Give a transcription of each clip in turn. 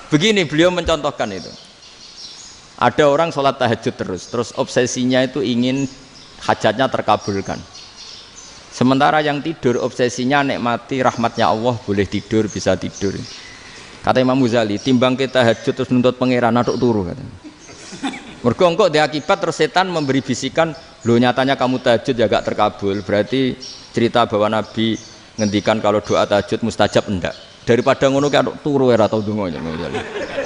Begini beliau mencontohkan itu. Ada orang sholat tahajud terus obsesinya itu ingin hajatnya terkabulkan. Sementara yang tidur obsesinya nikmati rahmatnya Allah, boleh tidur, bisa tidur. Kata Imam Ghazali, timbang kita tahajud terus nuntut pangeran aduk turu katanya. Mergo engko dia akibat terus setan memberi bisikan, "Lho nyatanya kamu tahajud ya gak terkabul." Berarti cerita bahwa Nabi ngendikan kalau doa tahajud mustajab enggak. Daripada ngono ki aduk turu ora tau donga.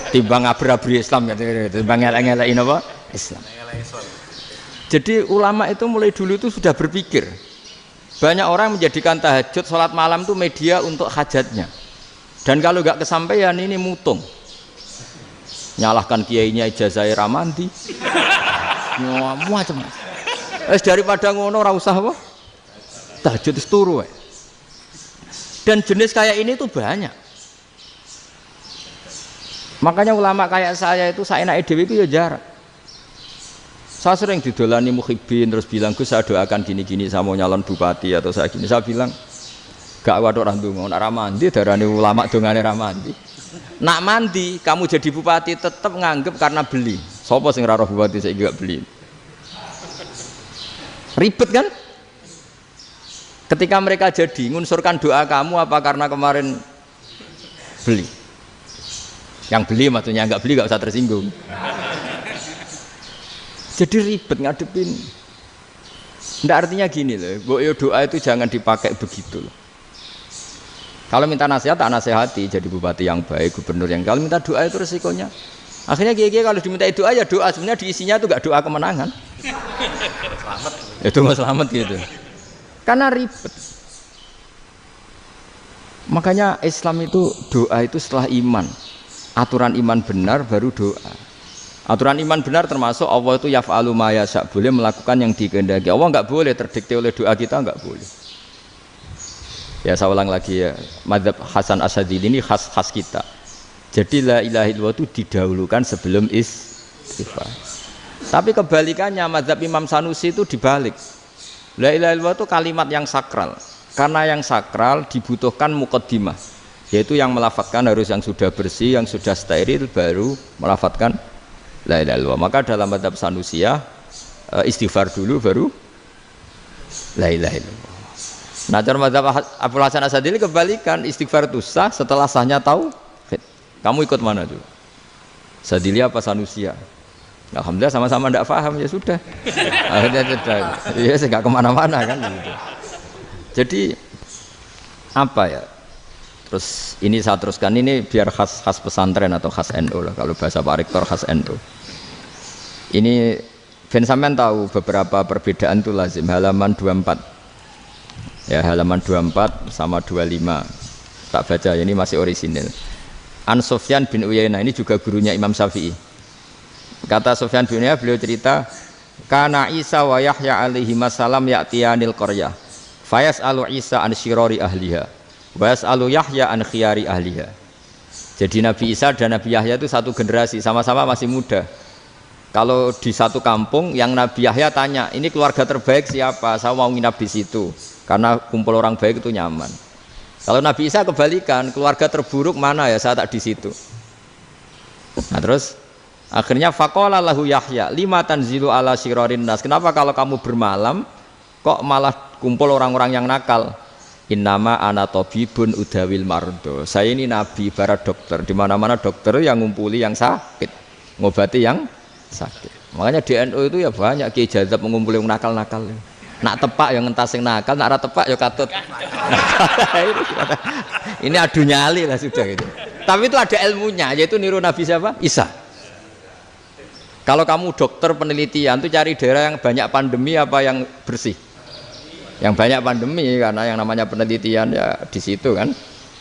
Timbang abri-abri Islam timbang ngelek-ngelekin apa? Islam. Jadi ulama itu mulai dulu itu sudah berpikir. Banyak orang menjadikan tahajud, sholat malam itu media untuk hajatnya. Dan kalau nggak kesampaian ini mutung. Nyalahkan kiainya ijazah ramandi. Macam. Daripada ngono ora usah apa? Tahajud turu. Dan jenis kayak ini tuh banyak. Makanya ulama kayak saya itu saya naik dewi itu ya jarak. Saya sering didolani muhibbin terus bilang, "Gus, saya doakan gini-gini sama nyalon bupati atau saya gini." Saya bilang, "Gak waduh orang dongo, nak ramandi darani ulama dongane ramandi. Nak mandi kamu jadi bupati tetap nganggep karena beli. Sopo sing raro bupati saya gak beli. Ribet kan? Ketika mereka jadi ngunsurkan doa kamu apa karena kemarin beli? Yang beli maksudnya nggak beli nggak usah tersinggung. Jadi ribet ngadepin. Nggak artinya gini loh, doa itu jangan dipakai begitu loh. Kalau minta nasihat tak nasihati jadi bupati yang baik, gubernur yang. Kalau minta doa itu resikonya. Akhirnya kiai kalau diminta doa ya doa, sebenarnya diisinya itu nggak doa kemenangan. Selamat. Itu nggak selamat gitu. Karena ribet. Makanya Islam itu doa itu setelah iman. Aturan iman benar baru doa. Aturan iman benar termasuk Allah itu yaf'alu ma yasha, boleh melakukan yang dikehendaki. Allah enggak boleh terdikte oleh doa kita, enggak boleh. Ya saya ulang lagi ya, mazhab Hasan Asyadzili ini khas kita. Jadi la ilaha illallah itu didahulukan sebelum istighfar. Tapi kebalikannya mazhab Imam Sanusi itu dibalik. La ilaha illallah itu kalimat yang sakral. Karena yang sakral dibutuhkan muqaddimah, yaitu yang melafadzkan harus yang sudah bersih, yang sudah steril baru melafadzkan la ilaha illallah. Maka dalam mazhab Sanusiyah istighfar dulu baru la ilaha illallah. Nah, cara mazhab Abdul Hasan Asyadzili kebalikan, istighfar itu sah setelah sahnya tauhid. Kamu ikut mana tuh? Asyadzili apa Sanusiyah? Alhamdulillah sama-sama tidak paham ya sudah. Akhirnya sudah. Ya saya nggak kemana-mana kan gitu. Jadi apa ya? Terus ini saya teruskan ini biar khas pesantren atau khas NU lah, kalau bahasa Pak Rektor khas NU. Ini Ben sampean tahu beberapa perbedaan itu lazim, halaman 24. Ya, halaman 24 sama 25. Tak baca ya, ini masih orisinil. An Sufyan bin Uyainah, ini juga gurunya Imam Syafi'i. Kata Sufyan bin Uyainah, beliau cerita, kana Isa wa Yahya alaihi masalam ya'tiyanil qaryah. Fayas'alu Isa an syirari ahliha. Was'alu Yahya an khiyari ahliha. Jadi Nabi Isa dan Nabi Yahya itu satu generasi, sama-sama masih muda. Kalau di satu kampung yang Nabi Yahya tanya, ini keluarga terbaik siapa? Saya mau nginap di situ karena kumpul orang baik itu nyaman. Kalau Nabi Isa kebalikan, keluarga terburuk mana ya? Saya tak di situ. Nah terus akhirnya faqala lahu Yahya, lima tanzilu ala syirarin nas. Kenapa kalau kamu bermalam kok malah kumpul orang-orang yang nakal? Innama ana tabibun udawil mardo. Saya ini nabi para dokter, di mana-mana dokter yang ngumpuli yang sakit, ngobati yang sakit. Makanya di NU itu ya banyak Ki Jazab mengumpuli yang nakal-nakal. Nak tepak yang ngentas yang nakal, nak ora tepak ya katut. Ini adu nyali lah sudah gitu. Tapi itu ada ilmunya, yaitu niru Nabi siapa? Isa. Kalau kamu dokter penelitian tuh cari daerah yang banyak pandemi apa yang bersih? Yang banyak pandemi, karena yang namanya penelitian ya di situ kan.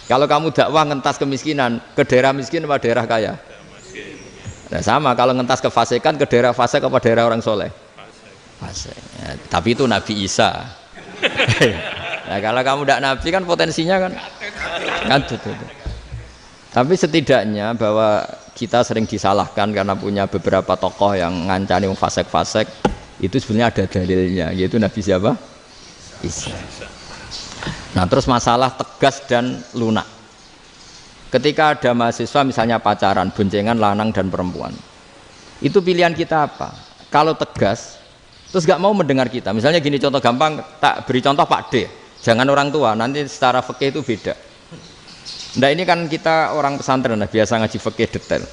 Kalau kamu dakwah ngentas kemiskinan, ke daerah miskin apa daerah kaya? Nah sama, kalau ngentas kefasikan ke daerah fasik apa daerah orang soleh? Fasik. Ya, tapi itu Nabi Isa. Nah kalau kamu tidak Nabi kan potensinya kan itu. Tapi setidaknya bahwa kita sering disalahkan karena punya beberapa tokoh yang ngancani fasik-fasik, itu sebenarnya ada dalilnya, yaitu Nabi siapa? Isa. Nah terus masalah tegas dan lunak. Ketika ada mahasiswa misalnya pacaran, boncengan lanang dan perempuan, itu pilihan kita apa? Kalau tegas, terus gak mau mendengar kita. Misalnya gini, contoh gampang, tak beri contoh Pak D. Jangan orang tua, nanti secara fikih itu beda. Nah ini kan kita orang pesantren, biasa ngaji fikih detail.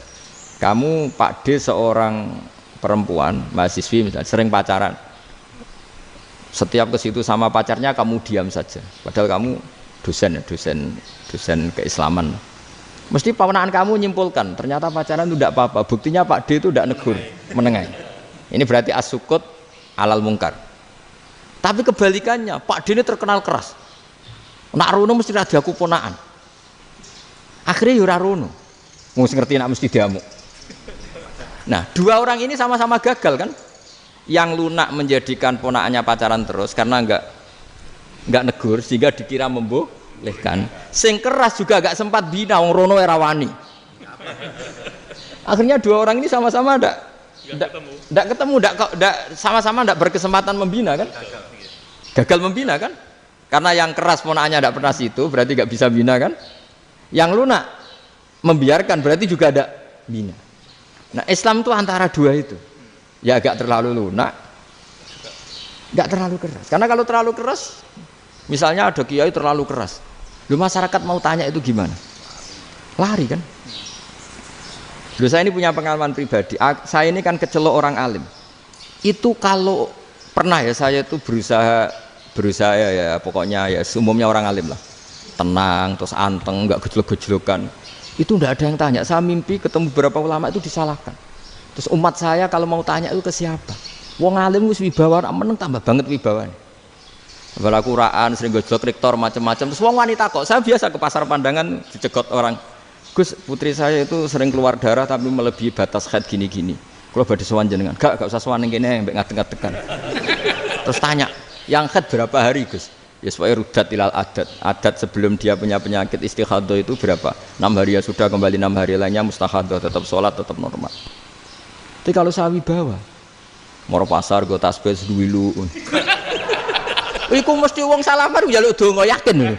Kamu Pak D seorang perempuan, mahasiswi misalnya, sering pacaran. Setiap ke situ sama pacarnya kamu diam saja. Padahal kamu dosen keislaman. Mesti pawanaan kamu nyimpulkan, ternyata pacaran itu tidak apa-apa. Buktinya Pak D itu tidak negur, menengahi. Ini berarti as-sukut alal mungkar. Tapi kebalikannya, Pak D ini terkenal keras. Nak rono mesti ra diaku ponaan. Akhirnya yo ora rono. Mesti ngerti nak mesti diamuk. Nah, dua orang ini sama-sama gagal kan? Yang lunak menjadikan ponaannya pacaran terus karena enggak negur sehingga dikira membolehkan. Sing keras juga gak sempat bina wong rono era wani. Akhirnya dua orang ini sama-sama enggak ketemu, sama-sama enggak berkesempatan membina kan? Gagal membina kan? Karena yang keras ponaannya enggak pernah situ, berarti enggak bisa bina kan? Yang lunak membiarkan berarti juga ada bina. Nah, Islam itu antara dua itu. Ya agak terlalu lunak, enggak terlalu keras. Karena kalau terlalu keras, misalnya ada kiai terlalu keras. Lu masyarakat mau tanya itu gimana? Lari kan? Dulu saya ini punya pengalaman pribadi. Saya ini kan kecelok orang alim. Itu kalau pernah ya saya itu berusaha ya pokoknya ya umumnya orang alim lah. Tenang, terus anteng, enggak gejlok-gejlokan. Itu enggak ada yang tanya. Saya mimpi ketemu beberapa ulama itu disalahkan. Terus umat saya kalau mau tanya itu ke siapa? Wong alim wis wibawa, meneng tambah banget wibawane. Bala Quran sering gojlok rektor macam-macam. Terus wong wanita kok, saya biasa ke pasar pandangan dicegot orang. Gus, putri saya itu sering keluar darah tapi melebihi batas haid gini-gini. Kalau badhe sowan jenengan, gak usah sowan ning kene mbek ngadeg-ngadegan. Terus tanya, yang haid berapa hari, Gus? Ya supaya rudat ilal adat. Adat sebelum dia punya penyakit istihadah itu berapa? 6 hari ya sudah, kembali 6 hari lainnya mustahadah, tetap sholat, tetap normal. Tapi kalau saya wibawa, moro pasar go tasbih duwilu. Iku mesti wong salaman njaluk donga yakin.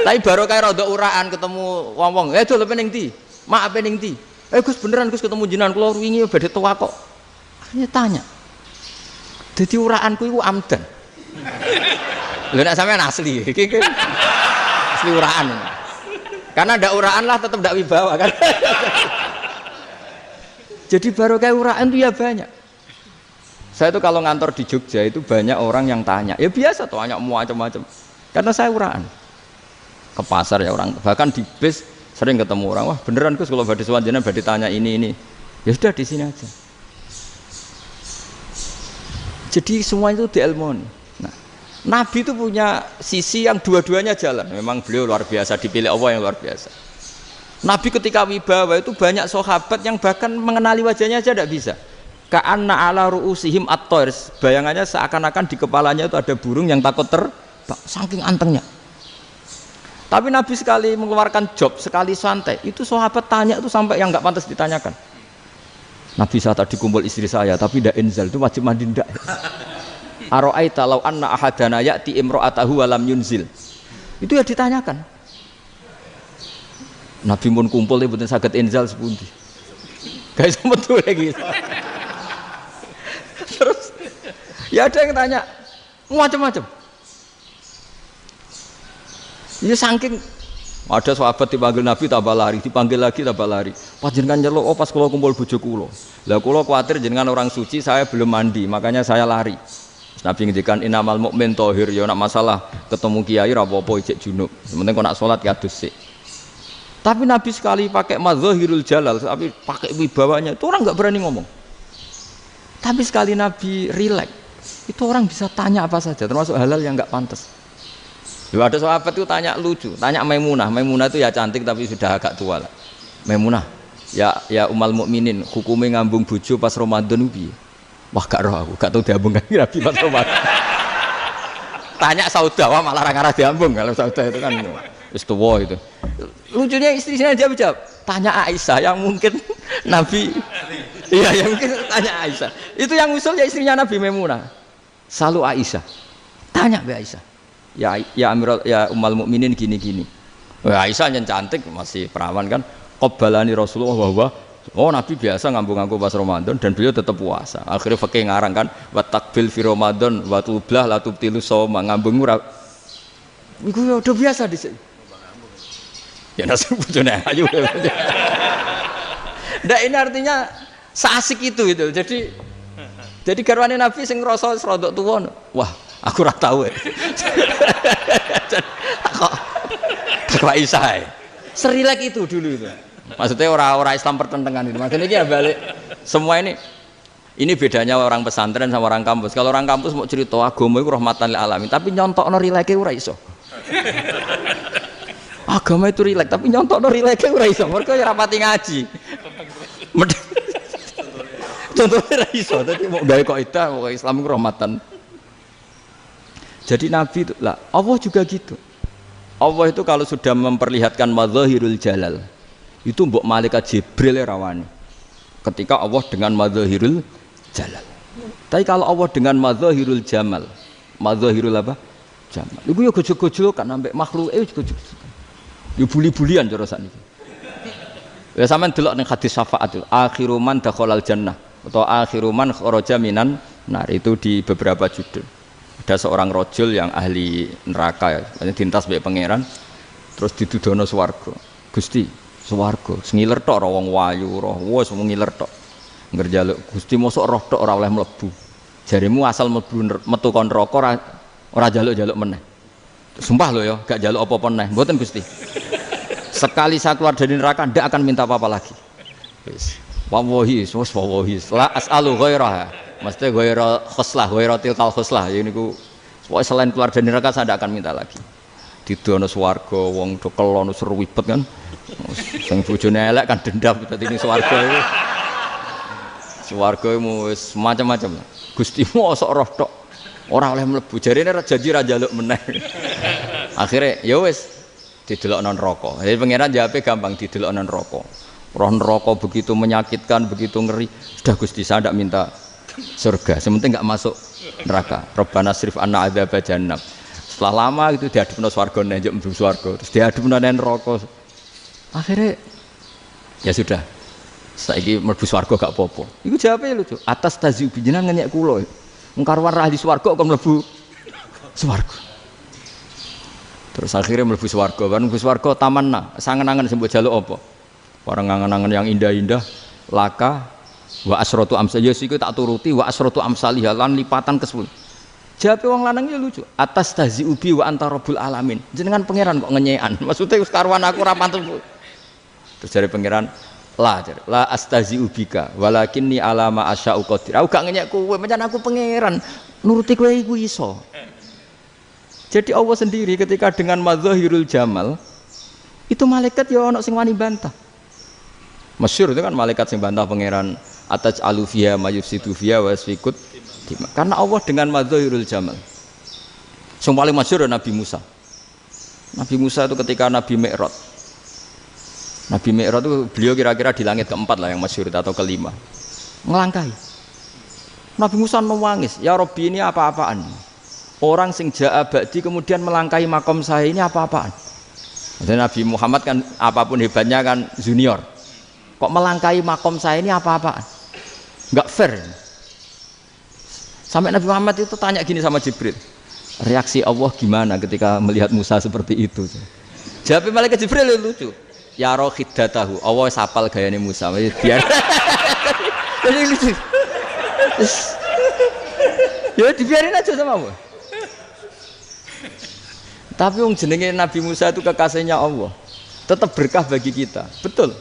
Tapi baru kayak rada uraan ketemu wong-wong, dol ning ndi? Mak ape ning ndi? Gus beneran Gus ketemu jenengan kula wingi badhe tuwa kok. Akhirnya tanya. Dadi uraanku iku amdan. Lha nek sampean asli, iki asli uraan. Karena ndak uraan lah tetap ndak wibawa kan. Jadi baru kayak uraan itu ya banyak. Saya itu kalau ngantor di Jogja itu banyak orang yang tanya, ya biasa tuh tanya macam-macam. Karena saya uraan. Ke pasar ya orang, bahkan di bis sering ketemu orang, wah beneran Gus kalau badhe sowan jenengan badhe tanya ini. Ya sudah di sini aja. Jadi semua itu diilmoni. Nah, Nabi itu punya sisi yang dua-duanya jalan. Memang beliau luar biasa, dipilih Allah yang luar biasa. Nabi ketika wibawa itu banyak sahabat yang bahkan mengenali wajahnya aja tidak bisa. Ka'anna ala ru'usihim at-thair, bayangannya seakan-akan di kepalanya itu ada burung yang takut terbang, saking antengnya. Tapi Nabi sekali mengeluarkan job, sekali santai, itu sahabat tanya itu sampai yang nggak pantas ditanyakan. Nabi saat tadi kumpul istri saya, tapi tidak inzal, itu wajib mandi ndak. Aro'aita law anna ahadana ya'ti imra'atahu wa lam yunzil. Itu ya ditanyakan. Nabi pun kumpul ya betul saged inzal sepundi. Guys betul lagi. Terus ya ada yang tanya macam-macam. Ini saking ada sahabat dipanggil Nabi tambah lari, dipanggil lagi tambah lari. Panjenengan nyeluk, oh pas kula kumpul bojo kula. Lah kula kuwatir jenengan orang suci, saya belum mandi, makanya saya lari. Terus Nabi ngendikan innamal mu'min thahir, ya nak masalah ketemu kiai ra apa-apa ijek junub. Penting kok nak salat ya adus sik. Tapi Nabi sekali pakai madzahirul jalal, tapi pakai wibawanya, itu orang nggak berani ngomong. Tapi sekali Nabi rileks, itu orang bisa tanya apa saja, termasuk halal yang nggak pantas. Ada sahabat itu tanya lucu, tanya Maimunah. Maimunah itu ya cantik tapi sudah agak tua lah. Maimunah, ya umal mukminin, hukumnya ngambung bojo pas Ramadan piye? Wah gak roh aku, gak tahu diambung kan Nabi pas Ramadan. Tanya Saudah, wah malah ngarah diambung kalau Saudah itu kan istuwa itu. Lucunya istrinya dia jawab, tanya Aisyah yang mungkin Nabi, iya yang mungkin tanya Aisyah. Itu yang usul ya istrinya Nabi Maimunah. Selalu Aisyah, tanya Mbak Aisyah. ya Amirul ya Ummul Mukminin gini-gini. Aisyah yang cantik masih perawan kan. Qabbalani Rasulullah bahwa oh Nabi biasa ngambung-ngambung pas Ramadan dan beliau tetap puasa. Akhirnya fakih ngarang kan wa takbil fi Ramadan wa tublah la tubtilu shauma ngambung ora. Iku ya udah biasa di sini. Ya nasi bojone ayu. Ndak ini artinya seasik itu gitu. Jadi garwane Nabi sing ngrasa rodok tuwa. Wah, aku ora tahu. Kok Aisyah. Serilek itu dulu itu. Maksudnya orang Islam pertentangan itu. Maksudnya ini ya balik semua ini bedanya orang pesantren sama orang kampus. Kalau orang kampus mau cerita agama itu rahmatan lil alamin, tapi nyontokno rileke ora iso. Agama itu rilek, tapi nyontokno rileke ora iso. Mergo ya rapati ngaji. Contohnya ora iso, dadi mau gawe kaidah kok Islam itu rahmatan. Jadi Nabi itu lah, Allah juga gitu. Allah itu kalau sudah memperlihatkan madzahirul jalal itu mbok malaikat Jibril rawani ketika Allah dengan madzahirul jalal. Tapi kalau Allah dengan madzahirul jamal, madzahirul apa? Jamal. Iku yo gojol-gojol kan ambek makhluke yo gojol. Yo buli-bulian cara sakniki. Ya sampean delok ning hadis syafaat itu, akhiru man dakhalal jannah atau akhiru man kharaja minan nar itu di beberapa judul. Ada seorang rojul yang ahli neraka ya, dintas mbek pangeran terus didudono swarga. Gusti, swarga sengiler tok ora wong wayu roh wis ngiler tok ngerjaluk Gusti mosok roh tok ora oleh mlebu jarimu asal mlebu metu kon neraka ora jaluk-jaluk meneh sumpah lho ya gak jaluk apa-apa meneh mboten Gusti sekali saya keluar dari neraka ndak akan minta apa-apa lagi wis wallahi la as'alu ghairaha mesti ghaira khoslah ghaira tilkal khoslah ya niku pokoke selain keluar dari neraka saya ndak akan minta lagi didono swarga wong do kelon seruwibet kan sing bojone elek kan dendam dadi ning swarga iku. Swarga iku wis macam-macam. Gustimu osok roh tok ora oleh mlebu. Jarine janji ra njaluk meneh. Akhire ya wis didelokno neraka. Jadi pangeran jawabe gampang didelokno neraka. Roh neraka begitu menyakitkan, begitu ngeri. Sudah Gusti saya ndak minta surga, sementing enggak masuk neraka. Rabbana srif anna adzab jahannam. Setelah lama itu diadepno swarga njuk mlebu swarga, terus diadepno neraka. Akhirnya ya sudah saiki mlebu swarga gak apa-apa iku jawabe lucu atas taziubi jenengan ngenyek kula mung karuan ra di swarga kok mlebu swarga terus akhirnya mlebu swarga kan mlebu swarga tamanna sangen-angen sing mbok jaluk apa bareng angen-angen yang indah-indah laka wa asratu amsal ya iku tak turuti wa asratu amsalih lan lipatan ke-10 jawabe wong lanang ya lucu atas taziubi wa anta rabbul alamin jenengan pangeran kok ngenyekan maksudnya wis karuan aku ora pantes. Terus dari pangeran la astazi'u bika walakinni alama asya'u qadir. Aku gak ngenyek kowe, pancen aku pangeran. Nuruti kowe iku iso. Jadi Allah sendiri ketika dengan madzahirul jamal itu malaikat ya ono sing wani bantah. Masyhur itu kan malaikat sing bantah pangeran ataj alufiya mayufsidu fiya wasfikut. Karena Allah dengan madzahirul jamal. Sing paling masyhur Nabi Musa. Nabi Musa itu ketika Nabi Mi'raj. Nabi Mi'raj itu beliau kira-kira di langit keempat lah yang masyhur atau kelima ngelangkai Nabi Musa nangis ya Rabbi ini apa-apaan orang sing ja'a ba'di kemudian melangkai makom saya ini apa-apaan dan Nabi Muhammad kan apapun hebatnya kan junior kok melangkai makom saya ini apa-apaan nggak fair sampai Nabi Muhammad itu tanya gini sama Jibril reaksi Allah gimana ketika melihat Musa seperti itu jawab malaikat Jibril lucu ya roh khiddatahu Allah sapal gayane Musa biar jadi lucu ya dibiarin aja sama Allah tapi yang jenenge Nabi Musa itu kekasihnya Allah tetap berkah bagi kita betul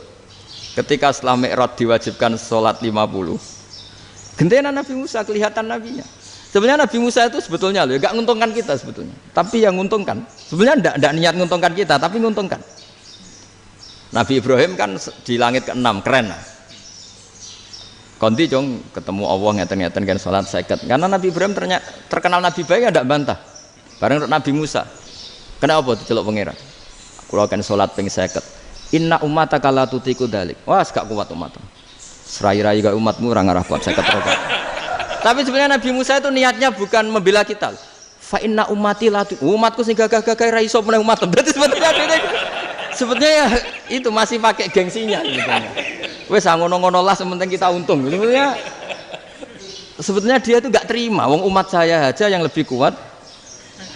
ketika setelah Mi'raj diwajibkan sholat 50 gentenan Nabi Musa kelihatan nabinya sebenarnya Nabi Musa itu sebetulnya loh gak nguntungkan kita sebetulnya tapi yang nguntungkan sebenarnya enggak niat nguntungkan kita tapi nguntungkan Nabi Ibrahim kan di langit ke-6 keren lah. Konti jong ketemu Allah ngeten-ngeten kan salat 50. Karena Nabi Ibrahim terkenal Nabi baik tidak bantah. Bareng Nabi Musa. Kenapa diceluk pangeran? Kula kan salat ping 50. Inna ummataka la tutiku dalik. Wah, gak kuat umat. Serai-rai gak umatmu ora ngarah kuat 50 rakaat. Tapi sebenarnya Nabi Musa itu niatnya bukan membela kita. fa inna ummati la umatku sing gagah-gagah ra iso meneh umat. Berarti sebetulnya ya itu masih pakai gengsinya sebetulnya. Wes ngono-ngono lah sementing kita untung. Sebetulnya dia itu enggak terima wong umat saya aja yang lebih kuat.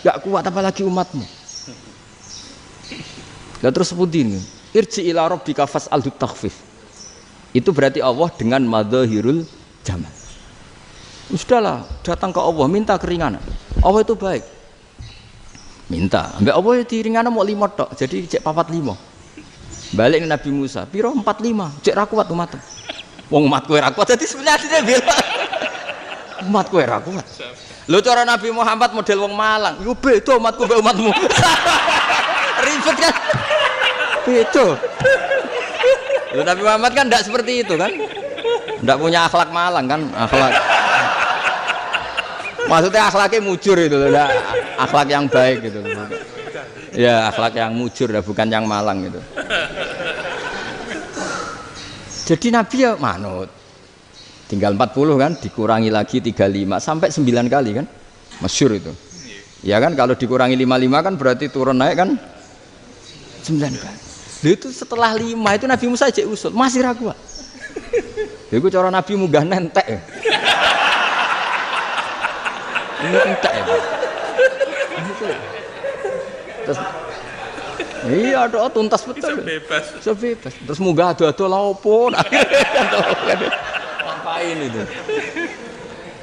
Enggak kuat apalagi umatmu. Lah terus sebutin irji ila rabbika fas'alhu takhfif. Itu berarti Allah dengan madzahirul jamal. Sudahlah, datang ke Allah minta keringanan. Allah itu baik. Minta, ambek Allah ya diringanan mau 5 tok. Jadi cek 45. Balik ke Nabi Musa, piro 45. Cek ra kuat umat. Wong umatku ora kuat. Jadi sebenarnya dia bilang umatku ora kuat. Lho cara Nabi Muhammad model wong Malang. Yo beda umatku mbek umatmu. Ribet kan? Beda. Lho Nabi Muhammad kan enggak seperti itu kan? Enggak punya akhlak Malang kan? Akhlak maksudnya akhlaknya mujur itu loh, akhlak yang baik gitu loh. Ya akhlak yang mujur, bukan yang malang gitu. Jadi Nabi ya manut. Tinggal 40 kan, dikurangi lagi 35 sampai 9 kali kan, masyhur itu. Ya kan kalau dikurangi 55 kan berarti turun naik kan 9 kali. Lalu itu setelah 5 itu Nabi Musa aja usul, masih ragu. Itu cara Nabi munggah nentek. Ya. Ini entek ya. Terus iya ada tuntas betul. Bisa bebas. Terus munggah ado-ado lha opo? Ngapain itu?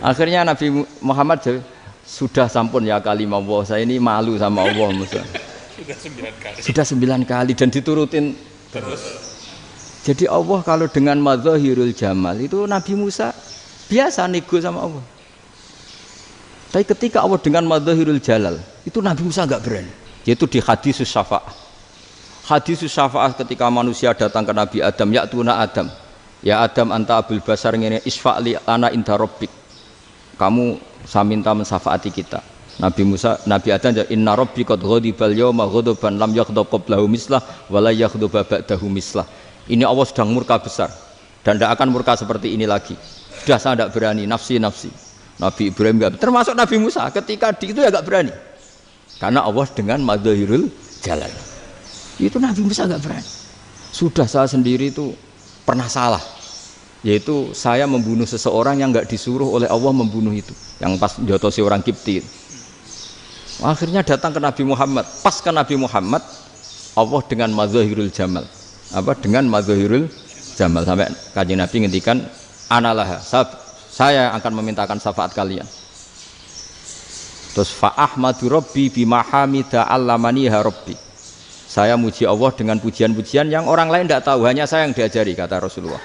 Akhirnya Nabi Muhammad sudah sampun ya kalimah Allah, saya ini malu sama Allah Musa. Sudah 9 kali dan diturutin terus. Jadi Allah kalau dengan madzahirul jamal itu Nabi Musa biasa nego sama Allah. Tapi ketika Allah dengan madzahirul jalal itu Nabi Musa enggak berani. Yaitu di hadisus syafa'ah. Hadisus syafa'ah ketika manusia datang ke Nabi Adam, ya'tuna Adam. Ya Adam anta abul basar ngene isfa'li ana inda rabbik. Kamu saya minta mensafaati kita. Nabi Musa, Nabi Adam inna rabbi qad ghadibal yawma ghadaban lam yaghdab qablahu mislah wa la yaghdab ba'dahu mislah. Ini Allah sedang murka besar dan tidak akan murka seperti ini lagi. Sudah saya tidak berani, nafsi. Nabi Ibrahim enggak, termasuk Nabi Musa ketika itu ya enggak berani. Karena Allah dengan madzahirul jalal. Itu Nabi Musa enggak berani. Sudah saya sendiri itu pernah salah. Yaitu saya membunuh seseorang yang enggak disuruh oleh Allah membunuh itu. Yang pas jotosi orang Kipti. Akhirnya datang ke Nabi Muhammad. Pas ke Nabi Muhammad Allah dengan madzahirul jamal. Dengan madzahirul jamal sampai Kanjeng Nabi ngendikan analah saya akan memintakan syafaat kalian. Terus fa ahmadu rabbi bima hamida allamaniha rabbi. Saya muji Allah dengan pujian-pujian yang orang lain tidak tahu, hanya saya yang diajari, kata Rasulullah.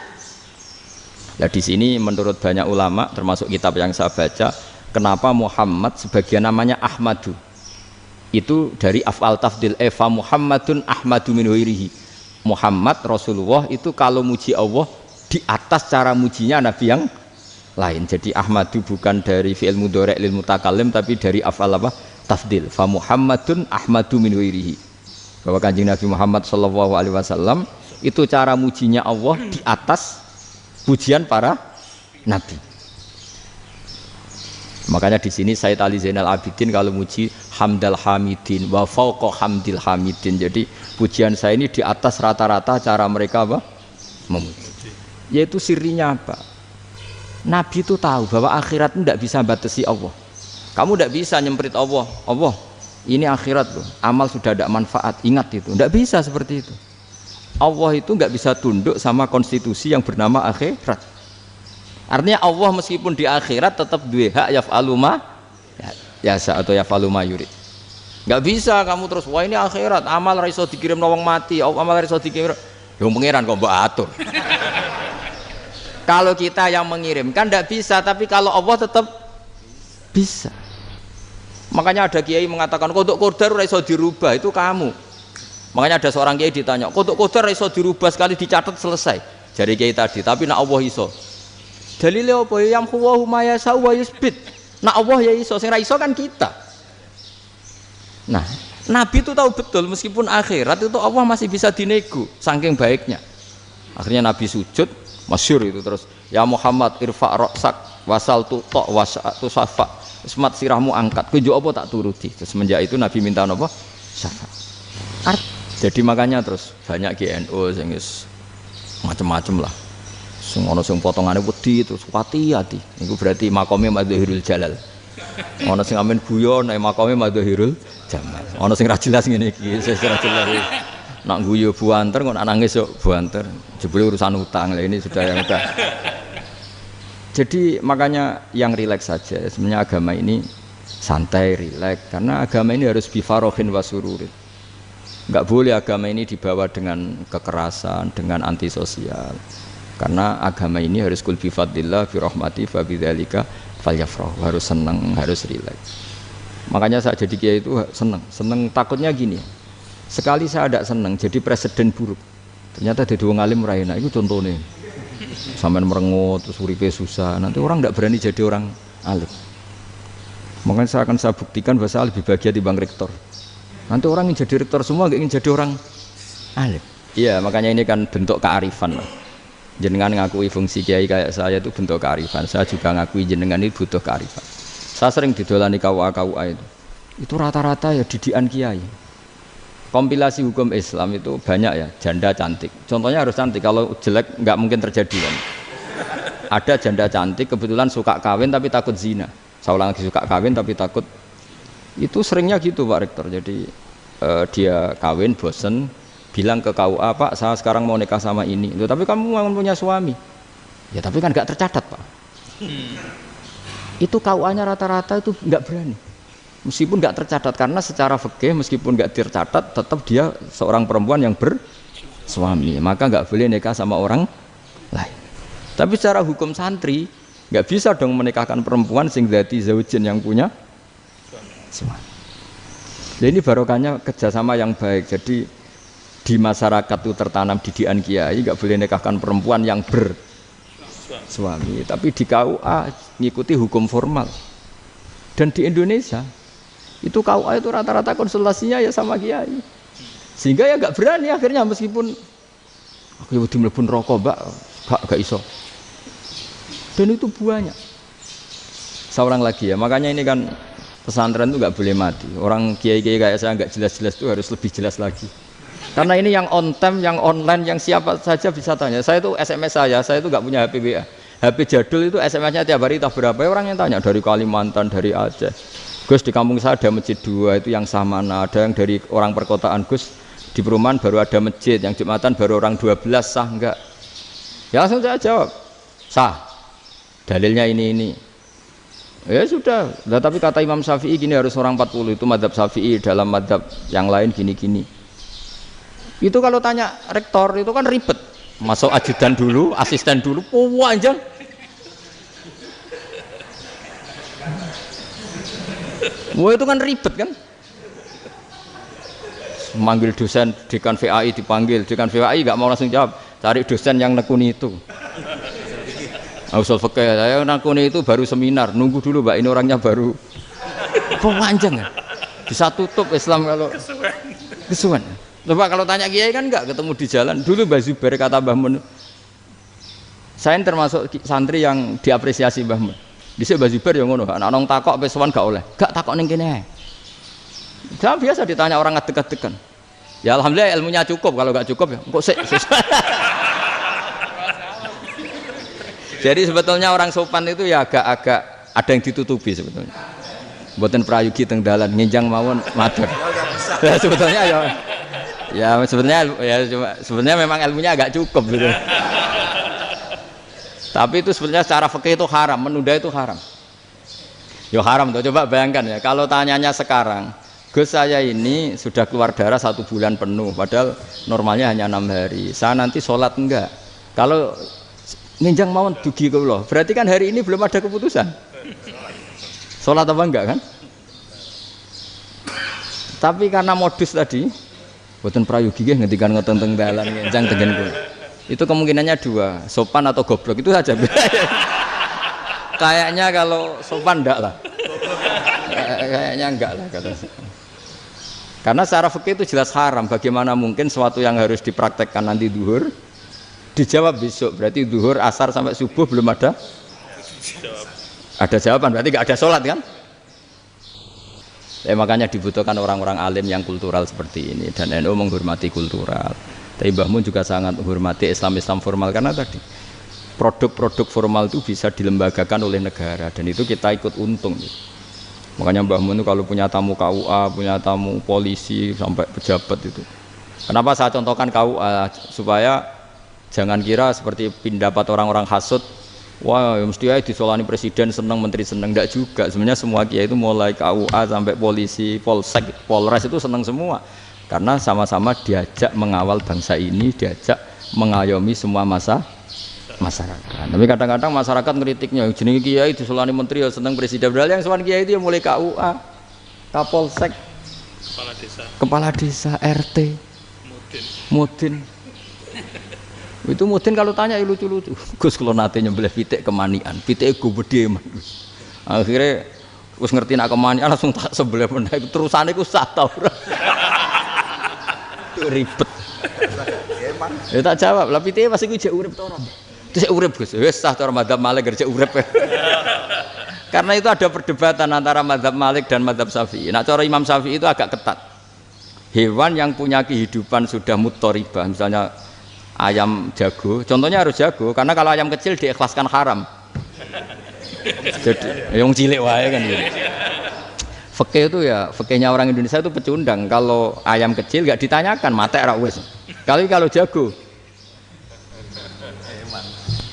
Nah di sini menurut banyak ulama termasuk kitab yang saya baca, kenapa Muhammad sebagian namanya Ahmadu? Itu dari af'al tafdil fa Muhammadun ahmadu min ghairihi. Muhammad Rasulullah itu kalau muji Allah di atas cara mujinya Nabi yang lain. Jadi Ahmadu bukan dari fi'il mudhari' lil mutakallim tapi dari af'al apa? Tafdil. Fa Muhammadun ahmadu min ghairihi. Bahwa Kanjeng Nabi Muhammad sallallahu alaihi wasallam itu cara mujinya Allah di atas pujian para nabi. Makanya di sini Sayyid Ali Zainal Abidin kalau muji hamdal hamidin wa fauqa hamdil hamidin. Jadi pujian saya ini di atas rata-rata cara mereka apa? Memuji. Yaitu sirinya apa? Nabi itu tahu bahwa akhirat itu tidak bisa batasi Allah. Kamu tidak bisa nyemprit Allah. Allah, ini akhirat loh. Amal sudah tidak manfaat. Ingat itu. Tidak bisa seperti itu. Allah itu nggak bisa tunduk sama konstitusi yang bernama akhirat. Artinya Allah meskipun di akhirat tetap duwe hak yaf'alu ma yasa atau yaf'alu ma yurid. Nggak bisa kamu terus wah ini akhirat amal ra iso dikirim wong mati, amal ra iso dikirim. Ya pangeran kok mbok atur. Kalau kita yang mengirimkan tidak bisa, tapi kalau Allah tetap bisa. Makanya ada kiai mengatakan kodok qadar ora iso dirubah, itu kamu. Makanya ada seorang kiai ditanya, kodok qadar ora iso dirubah sekali dicatat selesai. Jadi kiai tadi, tapi nak Allah iso. Dalile apa? Yang huwa ma yasha wa yusbit. Nak Allah ya iso, sing ra iso kan kita. Nah, Nabi itu tahu betul meskipun akhirat itu Allah masih bisa dinego saking baiknya. Akhirnya Nabi sujud, masyhur itu terus, ya Muhammad irfa' ra'sak wasal tu ta' wasatu safa semat sirahmu angkat. Kowe apa tak turuti. Terus semenjak itu Nabi minta napa? Syafaat. Jadi makanya terus banyak GNU sing wis macam-macam lah. Sing ana sing potongane wedi terus hati-hati. Iku berarti makome Madhahirul Jalal. Ana sing amen guyon nek makome Madhahirul Jamal. Ana sing ra jelas ngene iki, sing ra jelas. Nak guyu buanter kok nangis yo buanter. Jebule urusan utang. Lah ini sudah yang udah. Jadi makanya yang rileks saja. Sebenarnya agama ini santai, rileks karena agama ini harus bifarohin wasururin. Enggak boleh agama ini dibawa dengan kekerasan, dengan antisosial. Karena agama ini harus kul bi fadlillah bi rahmati fa bidzalika falyafrahu. Harus senang, harus rileks. Makanya saya jadi kiai itu senang takutnya gini. Sekali saya tidak senang jadi presiden buruk. Ternyata jadi wong alim ra enak. Itu contohnya. Sampai merengut terus uripe susah. Nanti orang tidak berani jadi orang alim. Makanya saya buktikan bahwa saya lebih bahagia dibanding rektor. Nanti orang ingin jadi rektor semua, gak ingin jadi orang alim. Iya, makanya ini kan bentuk kearifan. Jenengan ngakui fungsi kiai kayak saya itu bentuk kearifan. Saya juga ngakui jenengan ini butuh kearifan. Saya sering didolani KUA itu. Itu rata-rata ya didikan kiai. Kompilasi hukum Islam itu banyak ya, janda cantik. Contohnya harus cantik, kalau jelek nggak mungkin terjadi kan. Ada janda cantik kebetulan suka kawin tapi takut zina. Saya ulang lagi, suka kawin tapi takut. Itu seringnya gitu Pak Rektor. Jadi dia kawin bosen, bilang ke KUA, Pak saya sekarang mau nikah sama ini. Loh, tapi kamu mau punya suami. Ya tapi kan nggak tercatat Pak. Itu KUA-nya rata-rata itu nggak berani. Meskipun nggak tercatat karena secara fikih meskipun nggak tercatat tetap dia seorang perempuan yang bersuami, maka nggak boleh nikah sama orang lain. Tapi secara hukum santri nggak bisa dong menikahkan perempuan sing dzati zaujin yang punya suami. Jadi ini barokahnya kerjasama yang baik. Jadi di masyarakat itu tertanam didikan kiai nggak boleh nikahkan perempuan yang bersuami. Tapi di KUA ngikuti hukum formal. Dan di Indonesia itu KUA itu rata-rata konsultasinya ya sama kiai, sehingga ya nggak berani akhirnya meskipun aku udah mlebu rokok mbak gak iso. Dan itu banyak. Seorang lagi ya, makanya ini kan pesantren itu nggak boleh mati. Orang kiai-kiai kayak saya nggak jelas-jelas itu harus lebih jelas lagi. Karena ini yang on time, yang online, yang siapa saja bisa tanya. Saya itu SMS saya itu nggak punya HP WA. HP jadul itu SMS-nya tiap hari tak berapa orang yang tanya dari Kalimantan, dari Aceh. Gus di kampung saya ada masjid 2 itu yang sah mana, ada yang dari orang perkotaan Gus di perumahan baru ada masjid, yang Jumatan baru orang 12 sah enggak? Ya langsung saya jawab sah, dalilnya ini. Ya sudah, nah, tapi kata Imam Syafi'i gini harus orang 40 itu madzhab Syafi'i, dalam madzhab yang lain gini-gini. Itu kalau tanya rektor itu kan ribet, masuk ajudan dulu, asisten dulu, panjang. Wah itu kan ribet kan? Manggil dosen dekan VAI dipanggil, dekan VAI nggak mau langsung jawab, cari dosen yang nekuni itu. Usul fikih saya nekuni itu baru seminar, nunggu dulu mbak ini orangnya baru. Panjang kan? Bisa tutup Islam kalau kesuwen. Coba kalau tanya kiai kan nggak ketemu di jalan. Dulu Mbah Zubair kata Mbah Mun, saya termasuk santri yang diapresiasi Mbah Mun. Dhisik Mbah Zubair yang ngono, anak nong takok pesuan gak oleh. Gak takok ning kene. Jangan biasa ditanya orang ngadeg-adegan. Ya alhamdulillah ilmunya cukup, kalau gak cukup ya kok sik. Jadi sebetulnya orang sopan itu ya agak-agak ada yang ditutupi sebetulnya. Mboten prayogi teng dalan nginjang mawon matur. Ya sebetulnya sebenarnya memang ilmunya agak cukup gitu. Tapi itu sebenarnya secara fikih itu haram, menunda itu haram. Ya haram tuh, coba bayangkan ya, kalau tanyanya sekarang, Gus saya ini sudah keluar darah 1 bulan penuh, padahal normalnya hanya 6 hari. Saya nanti sholat enggak? Kalau nginjang mawon dugi kula, berarti kan hari ini belum ada keputusan. Sholat apa enggak kan? Tapi karena modus tadi, boten prayogi nggih ngendikan ngoten teng dalan nginjang tengen kula. Itu kemungkinannya 2, sopan atau goblok, itu saja. Kayaknya kalau sopan enggak lah. Kayaknya enggak lah kata saya. Karena secara fikih itu jelas haram. Bagaimana mungkin sesuatu yang harus dipraktekkan nanti duhur dijawab besok, berarti duhur, asar sampai subuh belum ada jawaban, berarti enggak ada sholat kan? Makanya dibutuhkan orang-orang alim yang kultural seperti ini dan NU menghormati kultural. Tapi Mbah Mun juga sangat menghormati Islam formal karena tadi produk-produk formal itu bisa dilembagakan oleh negara dan itu kita ikut untung. Makanya Mbah Mun itu kalau punya tamu KUA, punya tamu polisi sampai pejabat itu. Kenapa saya contohkan KUA supaya jangan kira seperti pendapat orang-orang hasud. Wah, mesti aja disolani presiden seneng, menteri seneng, enggak juga. Sebenarnya semua kiai itu mulai KUA sampai polisi, polsek, polres itu seneng semua. Karena sama-sama diajak mengawal bangsa ini, diajak mengayomi semua masyarakat. Tapi kadang-kadang masyarakat ngeritiknya, jenenge kiai disolani menteri ya seneng presiden. Padahal yang sowan kiai itu ya mulai KUA, Kapolsek, kepala desa, RT, Mudin. Itu mudin kalau tanya ya lucu-lucu. Gus kalau nate nyembelih pitik kemanian, pitik gede man. Akhirnya wis ngerti nak kemanian langsung tak sebelah meneh. Terusane ku sah ta ora. Ribet. Ya tak jawab, lah pitike pas iku jek urip ta ora? Terus urip Gus. Wis sah cara madzhab Malik kerja urip. Karena itu ada perdebatan antara madzhab Malik dan madzhab Syafi'i. Nah cara Imam Syafi'i itu agak ketat. Hewan yang punya kehidupan sudah mutharibah, misalnya ayam jago, contohnya harus jago, karena kalau ayam kecil diikhlaskan haram. Jadi yang cilik wae kan gitu. Fikih itu ya, fikihnya orang Indonesia itu pecundang. Kalau ayam kecil nggak ditanyakan, mate ra wis. Kalau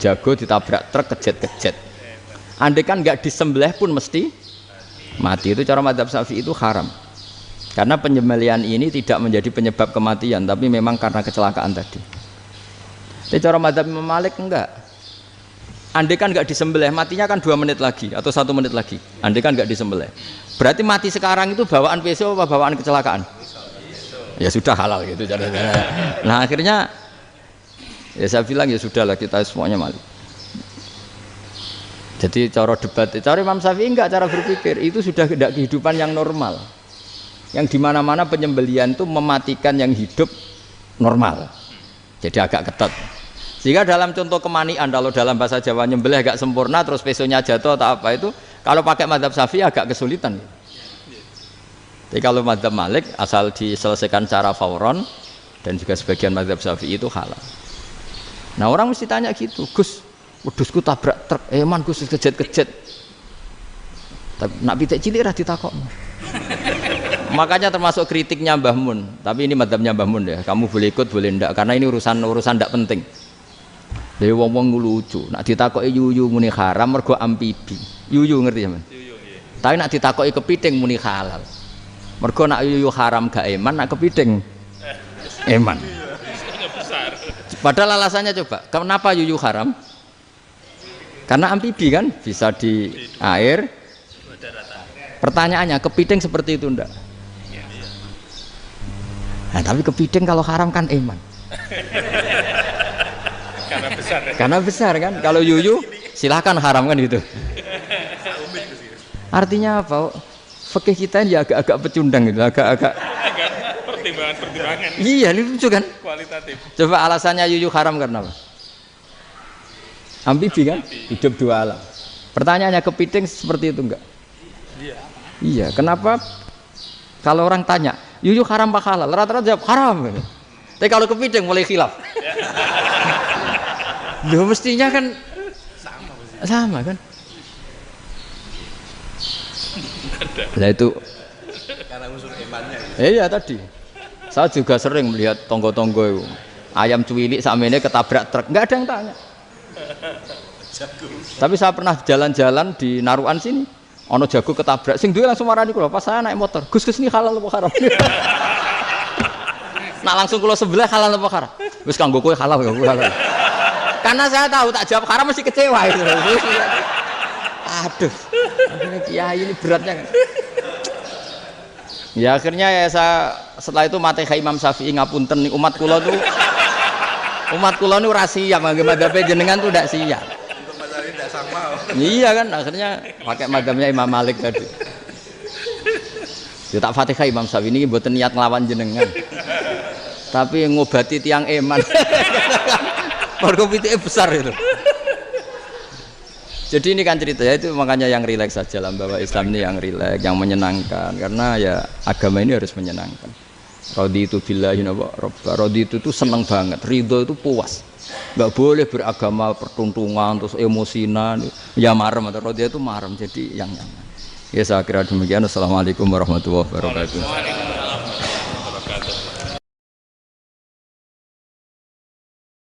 jago ditabrak truk kejet. Andai kan nggak disembelih pun mesti mati. Itu cara madzhab Syafi'i itu haram. Karena penyembelihan ini tidak menjadi penyebab kematian, tapi memang karena kecelakaan tadi. Tapi cara madzhab Imam Malik enggak. Andai kan enggak disembelih, matinya kan 2 menit lagi atau 1 menit lagi. Andai kan enggak disembelih. Berarti mati sekarang itu bawaan pisau apa bawaan kecelakaan? Ya sudah halal gitu caranya. Nah akhirnya ya saya bilang ya sudahlah kita semuanya Malik. Jadi cara debat, cara Imam Syafi'i enggak, cara berpikir itu sudah tidak kehidupan yang normal. Yang dimana-mana penyembelihan itu mematikan yang hidup normal. Jadi agak ketat. Sehingga dalam contoh kemanian, kalau dalam bahasa Jawa nyembelih agak sempurna terus pesonya jatuh atau apa itu, kalau pakai madzhab Syafi'i agak kesulitan. Jadi kalau madzhab Malik asal diselesaikan secara fauron dan juga sebagian madzhab Syafi'i itu halal. Nah orang mesti tanya gitu, Gus, wedhusku tabrak truk, man Gus kejet. Tapi nak pitik cilik ra ditakokno. Makanya termasuk kritiknya Mbah Mun, tapi ini madzhabnya Mbah Mun ya. Kamu boleh ikut boleh ndak karena ini urusan ndak penting. Dewe wong-wong lucu, nak ditakoki yuyu muni haram mergo amfibi. Yuyu ngerti sampean? Yuyu nggih. Tapi nak ditakoki kepiting muni halal. Mergo nak yuyu haram gak eman, nak kepiting eman. Padahal alasannya coba, kenapa yuyu haram? Karena amfibi kan, bisa di air. Pertanyaannya, kepiting seperti itu ndak? Nah, tapi kepiting kalau haram kan eman. Karena besar kan. Kalau yuyu silahkan haram kan gitu. Artinya apa? Fikih kita ya agak-agak pecundang gitu, agak-agak pertimbangan. Iya, lucu kan? Kualitatif. Coba alasannya yuyu haram karena apa? Amfibi kan? Hidup 2 alam. Pertanyaannya kepiting seperti itu enggak? Iya. Kenapa? Kalau orang tanya, yuyu haram apa halal? Rata-rata jawab haram. Tapi kalau kepiting mulai khilaf. Loh mestinya kan sama kan? Nah itu karena unsur imannya. Iya tadi. Saya juga sering melihat tonggo-tonggo itu. Ayam cuwilik sakmene ketabrak truk, enggak ada yang tanya. Tapi saya pernah jalan-jalan di Narukan sini. Ono jago ketabrak, sing duwe langsung marani kula pas saya naik motor. Gus ini halal apa haram? Nah langsung kula sebelah halal apa haram? Wis kanggo kowe halal ya halal. Karena saya tahu tak jawab haram mesti kecewa itu. Aduh. Akhirnya kiai ini beratnya kan. Ya akhirnya ya saya setelah itu mate Imam Syafi'i ngapunten umat kula tuh. Umat kula niku ora siap nganggo madzhab jenengan tuh ndak siap. Iya kan akhirnya pakai madzhabnya Imam Malik tadi. Ya tak Fatihah Imam Syafi'i ini mboten niat nglawan jenengan. Tapi ngobati tiang eman. Mergo pitike besar itu. Jadi ini kan cerita ya, itu makanya yang rileks saja lah, bahwa Islam ini yang rileks, yang menyenangkan, karena ya agama ini harus menyenangkan. Raditu billahi robba, raditu itu seneng banget, ridho itu puas. Nggak boleh beragama pertuntungan terus emosinan, ya marem atau raditu itu marem, jadi yang nyaman. Ya saya kira demikian. Assalamualaikum warahmatullahi wabarakatuh.